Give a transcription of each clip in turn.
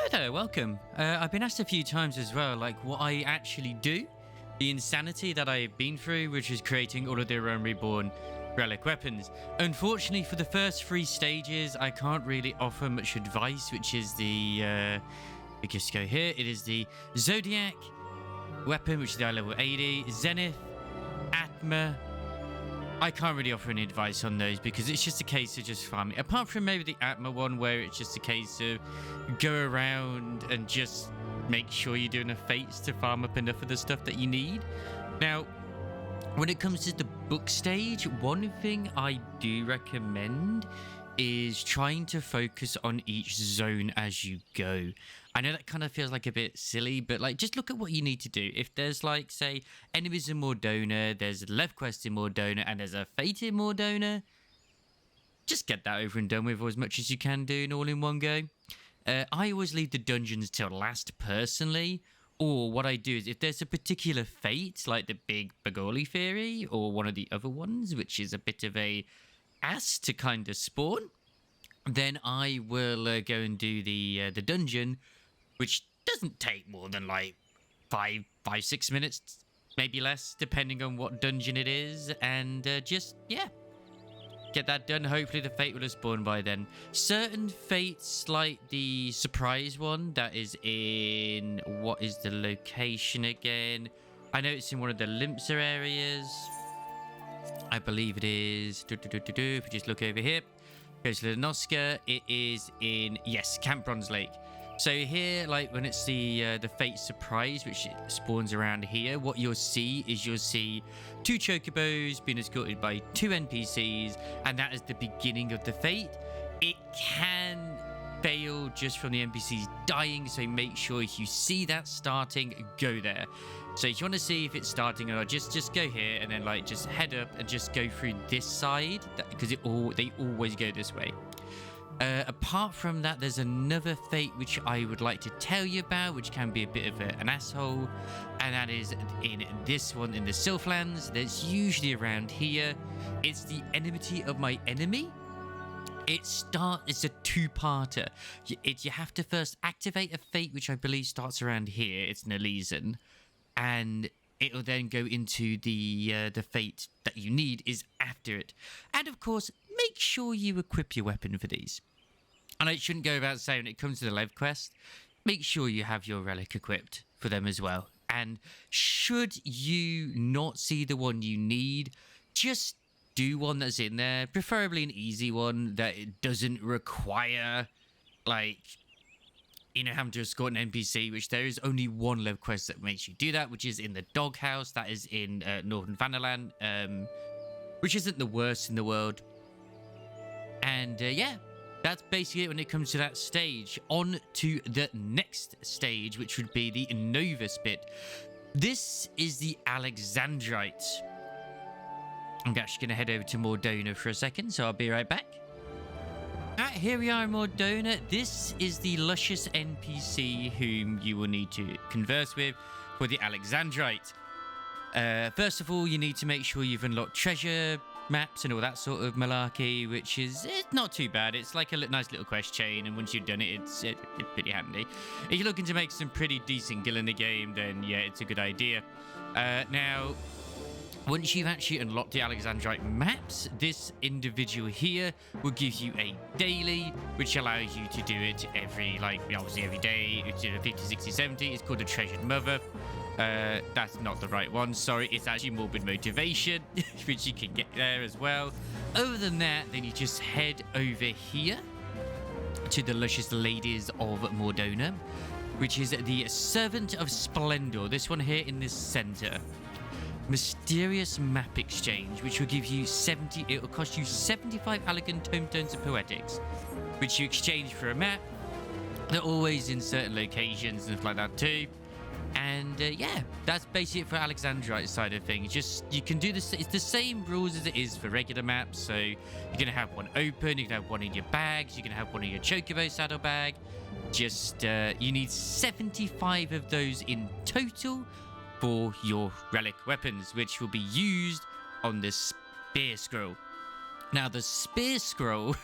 Hi there, welcome. I've been asked a few times as well, like what I actually do, the insanity that I've been through, which is creating all of their own reborn relic weapons. Unfortunately, for the first 3 stages, I can't really offer much advice, which is the, we just go here. It is the Zodiac weapon, which is the eye level 80, Zenith, Atma. I can't really offer any advice on those because it's just a case of just farming. Apart from maybe the Atma one, where it's just a case of go around and just make sure you're doing enough fates to farm up enough of the stuff that you need. Now, when it comes to the book stage, one thing I do recommend is trying to focus on each zone as you go. I know that kind of feels like a bit silly, but like just look at what you need to do. If there's like, say, enemies in Mordona, there's a left quest in Mordona, and there's a fate in Mordona, just get that over and done with, or as much as you can do, and all in one go. I always leave the dungeons till last personally, or what I do is if there's a particular fate, like the Big Bagoli Theory, or one of the other ones, which is a bit of a ass to kind of spawn, then I will go and do the dungeon, which doesn't take more than like 5-6 minutes, maybe less, depending on what dungeon it is, and just get that done. Hopefully the fate will have spawned by then. Certain fates, like the surprise one that is in, what is the location again? I know it's in one of the Limpsa areas. I believe it is. If we just look over here, go to the Noska. It is in, yes, Camp Bronze Lake. So here, like when it's the Fate Surprise, which spawns around here, what you'll see is 2 chocobos being escorted by 2 NPCs, and that is the beginning of the fate. It can fail just from the NPCs dying, so make sure if you see that starting, go there. So if you want to see if it's starting or not, just go here and then like just head up and just go through this side, because they always go this way. Apart from that, there's another fate which I would like to tell you about, which can be a bit of an asshole, and that is in this one in the Sylphlands. That's usually around here. It's the enmity of my enemy. It's a 2-parter. You have to first activate a fate, which I believe starts around here. It's an Elysian, and it'll then go into the fate that you need is after it. And of course, make sure you equip your weapon for these. And it shouldn't go without saying, when it comes to the Lev quest, make sure you have your relic equipped for them as well. And should you not see the one you need, just do one that's in there, preferably an easy one that it doesn't require, like, having to escort an NPC, which there is only one Lev quest that makes you do that, which is in the Doghouse. That is in Northern Vanaland, which isn't the worst in the world. And that's basically it when it comes to that stage. On to the next stage, which would be the Novus bit. This is the Alexandrite. I'm actually going to head over to Mordona for a second, so I'll be right back. Here we are in Mordona. This is the luscious NPC whom you will need to converse with for the Alexandrite. First of all, you need to make sure you've unlocked treasure maps and all that sort of malarkey, which is not too bad. It's like a nice little quest chain, and once you've done it, it's pretty handy. If you're looking to make some pretty decent gil in the game, then yeah, it's a good idea. Now, once you've actually unlocked the Alexandrite maps, this individual here will give you a daily, which allows you to do it obviously every day. It's 50, 60, 70. It's called the Treasured Mother. That's not the right one, sorry. It's actually Morbid Motivation, which you can get there as well. Other than that, then you just head over here to the Luscious Ladies of Mordona, which is the Servant of Splendor. This one here in this center. Mysterious Map Exchange, which will give you it will cost you 75 elegant tome tones of poetics, which you exchange for a map. They're always in certain locations and stuff like that too. And that's basically it for Alexandrite side of things. You can do this. It's the same rules as it is for regular maps. So you're gonna have one open. You can have one in your bags. You can have one in your chocobo saddlebag. You need 75 of those in total for your relic weapons, which will be used on the Spear Scroll. Now, the Spear Scroll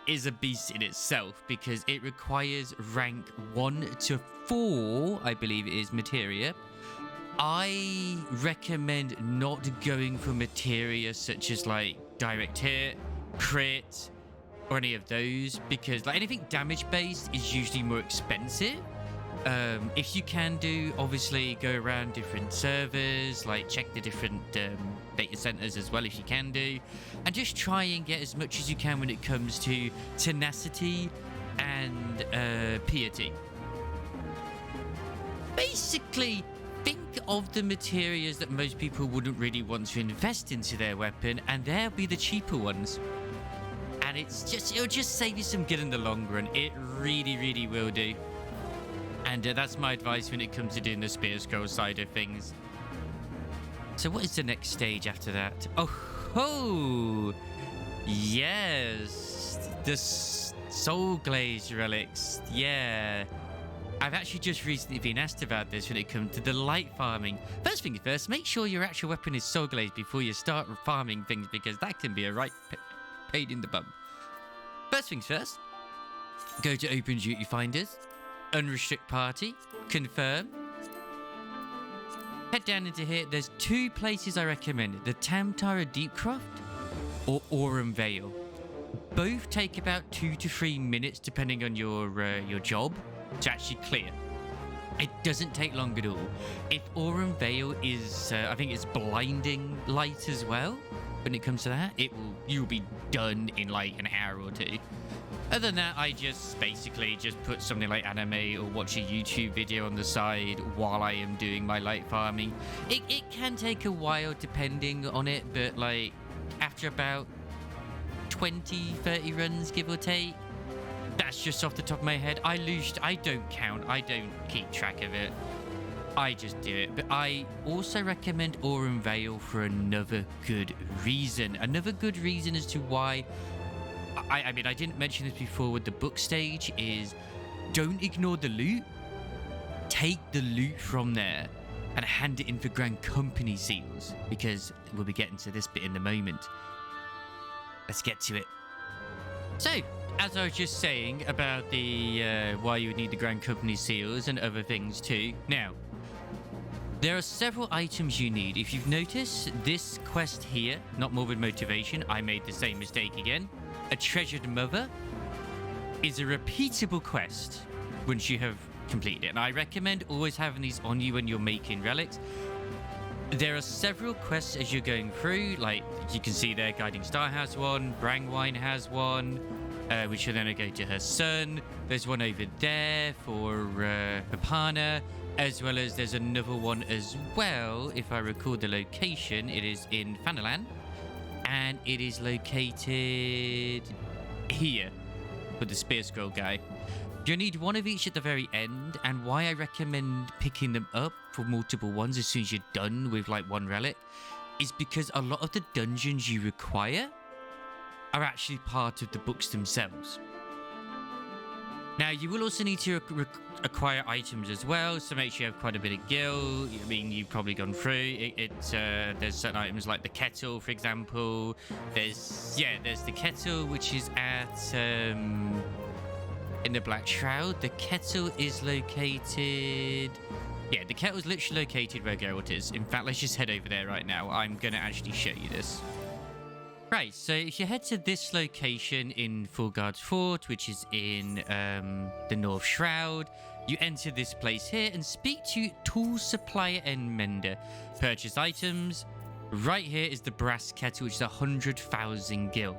is a beast in itself because it requires rank 1 to 4, I believe it is, materia. I recommend not going for materia such as like direct hit, crit, or any of those, because like anything damage based is usually more expensive. If you can do, obviously go around different servers, like check the different data centers as well if you can do, and just try and get as much as you can when it comes to tenacity and piety. Basically, think of the materials that most people wouldn't really want to invest into their weapon, and they'll be the cheaper ones. And it'll just save you some good in the long run. It really, really will do. And that's my advice when it comes to doing the spear scroll side of things. So what is the next stage after that? Oh, ho! Yes! The Soul Glaze Relics. Yeah. I've actually just recently been asked about this when it comes to the light farming. First things first, make sure your actual weapon is Soul Glaze before you start farming things, because that can be a right pain in the bum. First things first, go to Open Duty Finders, Unrestrict Party, confirm. Head down into here. There's 2 places I recommend: the Tamtara Deepcroft or Aurum Vale. Both take about 2 to 3 minutes depending on your job to actually clear. It doesn't take long at all. If Aurum Vale is, I think it's blinding light as well. When it comes to that, you'll be done in like an hour or 2. Other than that, I just basically just put something like anime or watch a YouTube video on the side while I am doing my light farming. It can take a while depending on it, but like after about 20-30 runs, give or take. That's just off the top of my head. I don't count. I don't keep track of it. I just do it. But I also recommend Aurum Vale for another good reason. Another good reason as to why... I mean, I didn't mention this before with the book stage, is don't ignore the loot. Take the loot from there and hand it in for Grand Company seals, because we'll be getting to this bit in a moment. Let's get to it. So, as I was just saying about the why you would need the Grand Company seals and other things too. Now, there are several items you need. If you've noticed, this quest here, not Morbid Motivation, I made the same mistake again. A Treasured Mother is a repeatable quest once you have completed it. And I recommend always having these on you when you're making relics. There are several quests as you're going through, like you can see there, Guiding Star has one, Brangwine has one, which you're then going to go to her son. There's one over there for Papana, as well as there's another one as well, if I recall the location. It is in Fanalan, and it is located here with the Spear Scroll guy. You'll need one of each at the very end, and why I recommend picking them up for multiple ones as soon as you're done with like one relic is because a lot of the dungeons you require are actually part of the books themselves. Now, you will also need to acquire items as well, so make sure you have quite a bit of gil. I mean, you've probably gone through it. There's certain items like the kettle, for example. There's the kettle, which is at in the Black Shroud. The kettle is located... Yeah, the kettle is literally located where Geralt is. In fact, let's just head over there right now. I'm going to actually show you this. Right, so if you head to this location in Fulgard's Fort, which is in the North Shroud, you enter this place here and speak to Tool Supplier and Mender. Purchase items. Right here is the Brass Kettle, which is 100,000 gil.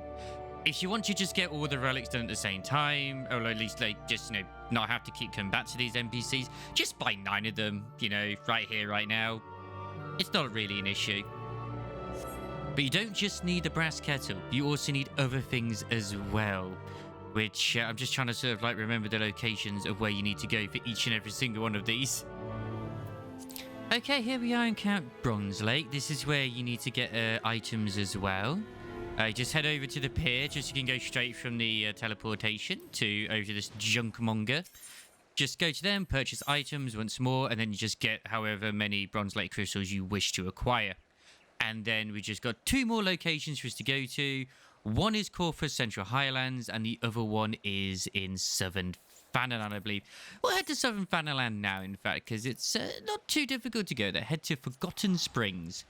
If you want to just get all the relics done at the same time, or at least like just, not have to keep coming back to these NPCs, just buy 9 of them, right here, right now. It's not really an issue. But you don't just need the Brass Kettle, you also need other things as well, which I'm just trying to sort of like remember the locations of where you need to go for each and every single one of these. Okay, here we are in Count Bronze Lake. This is where you need to get items as well. Just head over to the pier, just so you can go straight from the teleportation over to this junkmonger. Just go to them, purchase items once more, and then you just get however many Bronze Lake crystals you wish to acquire. And then we just got 2 more locations for us to go to. One is Corfus Central Highlands, and the other one is in Southern Fanaland, I believe. We'll head to Southern Fanaland now, in fact, because it's not too difficult to go there. Head to Forgotten Springs.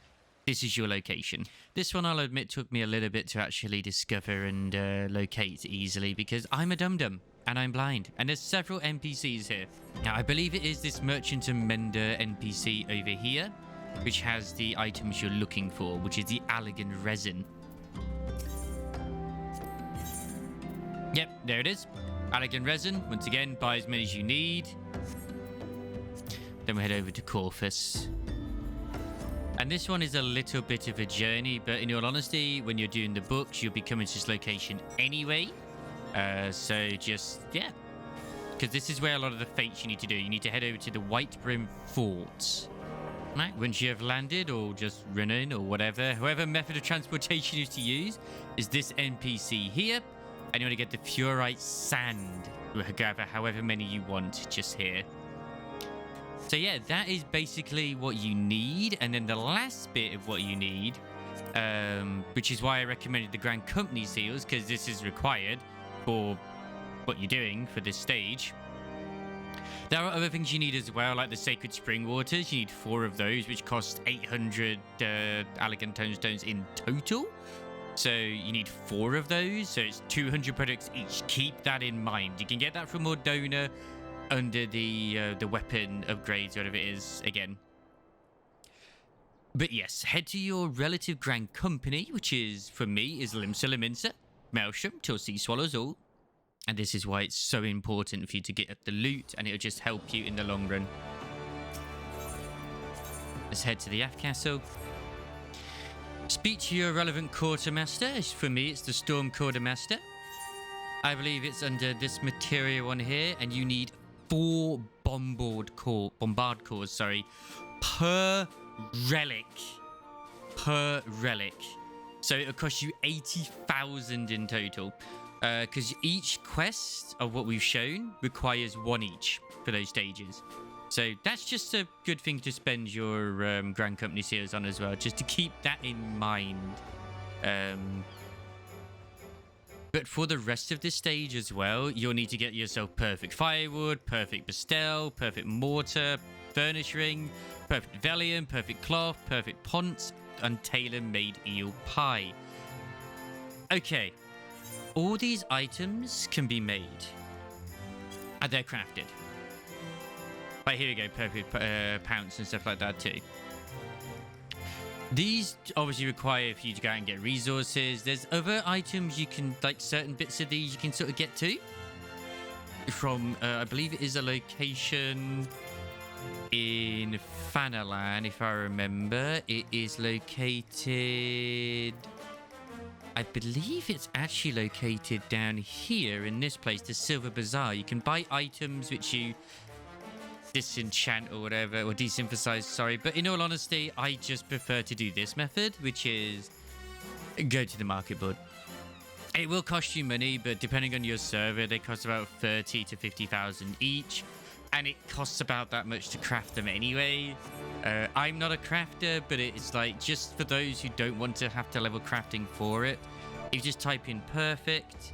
This is your location. This one, I'll admit, took me a little bit to actually discover and locate easily, because I'm a dum-dum and I'm blind. And there's several NPCs here. Now, I believe it is this Merchant and Mender NPC over here, which has the items you're looking for, which is the Allegan Resin. Yep, there it is. Allegan Resin. Once again, buy as many as you need. Then we head over to Corfus. And this one is a little bit of a journey, but in all honesty, when you're doing the books, you'll be coming to this location anyway. So just, yeah. Because this is where a lot of the fates you need to do. You need to head over to the White Brim Forts. Right, once you have landed or just run in or whatever, whoever method of transportation is to use is this NPC here. And you want to get the Fluorite Sand. Gather however many you want just here. So yeah, that is basically what you need. And then the last bit of what you need, which is why I recommended the Grand Company seals, because this is required for what you're doing for this stage. There are other things you need as well, like the Sacred Spring Waters. You need 4 of those, which cost 800 Allegan Tonestones in total. So you need 4 of those, so it's 200 products each. Keep that in mind. You can get that from Ordona under the weapon upgrades, whatever it is, again. But yes, head to your relative Grand Company, which is, for me, is Limsa Liminsa, Maelstrom, till Sea Swallows all. And this is why it's so important for you to get at the loot, and it'll just help you in the long run. Let's head to the Aft Castle. Speak to your relevant quartermaster. For me, it's the Storm Quartermaster. I believe it's under this material one here, and you need 4 bombard cores, per relic. Per relic. So it'll cost you 80,000 in total. Because each quest of what we've shown requires 1 each for those stages. So that's just a good thing to spend your Grand Company seals on as well, just to keep that in mind. But for the rest of this stage as well, you'll need to get yourself perfect firewood, perfect pastel, perfect mortar, furnace ring, perfect velium, perfect cloth, perfect ponce, and tailor-made eel pie. Okay. All these items can be made. And they're crafted. But here we go, perfect pounce and stuff like that too. These obviously require for you to go out and get resources. There's other items you can, like certain bits of these you can sort of get to. From, I believe it is a location in Fanaland, if I remember. It is located... I believe it's actually located down here in this place, the Silver Bazaar. You can buy items which you disenchant or whatever, or desynthesize, sorry. But in all honesty, I just prefer to do this method, which is go to the market board. It will cost you money, but depending on your server, they cost about 30 to 50,000 each. And it costs about that much to craft them anyway. I'm not a crafter, but it's like just for those who don't want to have to level crafting for it. If you just type in perfect,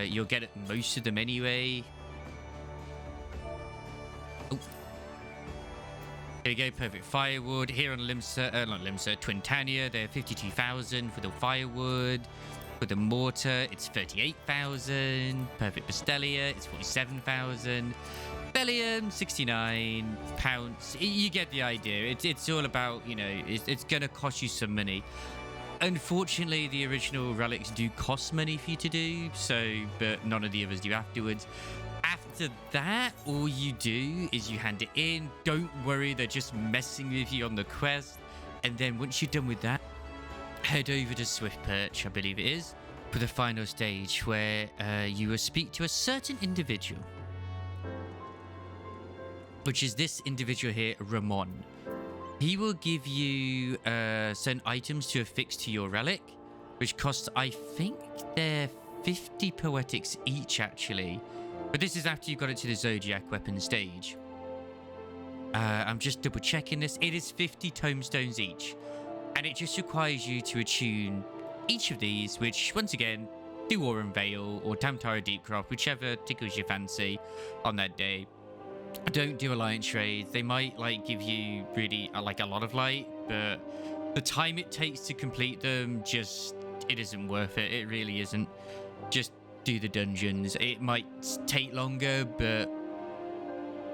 you'll get most of them anyway. Oh. Here we go, perfect firewood. Here on Limsa, not Limsa, Twintania, they're 52,000 for the firewood. For the mortar, it's 38,000. Perfect Pastelia, it's 47,000. Bellium, 69 pounds. You get the idea. It's all about, you know, it's going to cost you some money. Unfortunately, the original relics do cost money for you to do, so, but none of the others do afterwards. After that, all you do is you hand it in. Don't worry, they're just messing with you on the quest. And then once you're done with that, head over to Swift Perch, I believe it is, for the final stage where you will speak to a certain individual. Which is this individual here, Ramon. He will give you certain items to affix to your relic, which costs, I think, they're 50 poetics each, actually. But this is after you got it to the Zodiac weapon stage. I'm just double checking this. It is 50 tomestones each. And it just requires you to attune each of these, which once again, do Aurum Veil or Tamtara Deepcroft, whichever tickles your fancy on that day. Don't do Alliance trades. They might like give you really like a lot of light, but the time it takes to complete them, just it isn't worth it. It really isn't. Just do the dungeons. It might take longer, but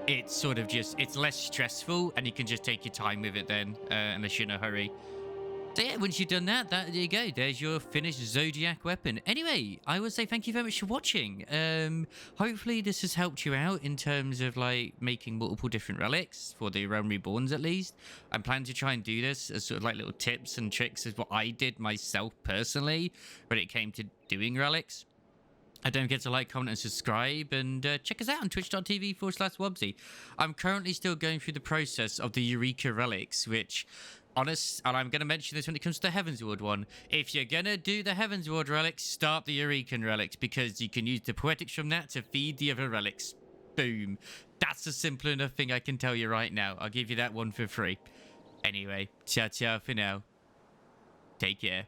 it's sort of just, it's less stressful, and you can just take your time with it then, unless you're in a hurry. So yeah, once you've done that, there you go. There's your finished Zodiac weapon. Anyway, I would say thank you very much for watching. Hopefully this has helped you out in terms of like making multiple different relics for the Realm Reborns at least. I'm planning to try and do this as sort of like little tips and tricks as what I did myself personally when it came to doing relics. Don't forget to like, comment, and subscribe, and check us out on twitch.tv/Wobsy. I'm currently still going through the process of the Eureka Relics, which, and I'm going to mention this when it comes to the Heavensward one. If you're going to do the Heavensward Relics, start the Eureka Relics, because you can use the Poetics from that to feed the other relics. Boom. That's a simple enough thing I can tell you right now. I'll give you that one for free. Anyway, ciao for now. Take care.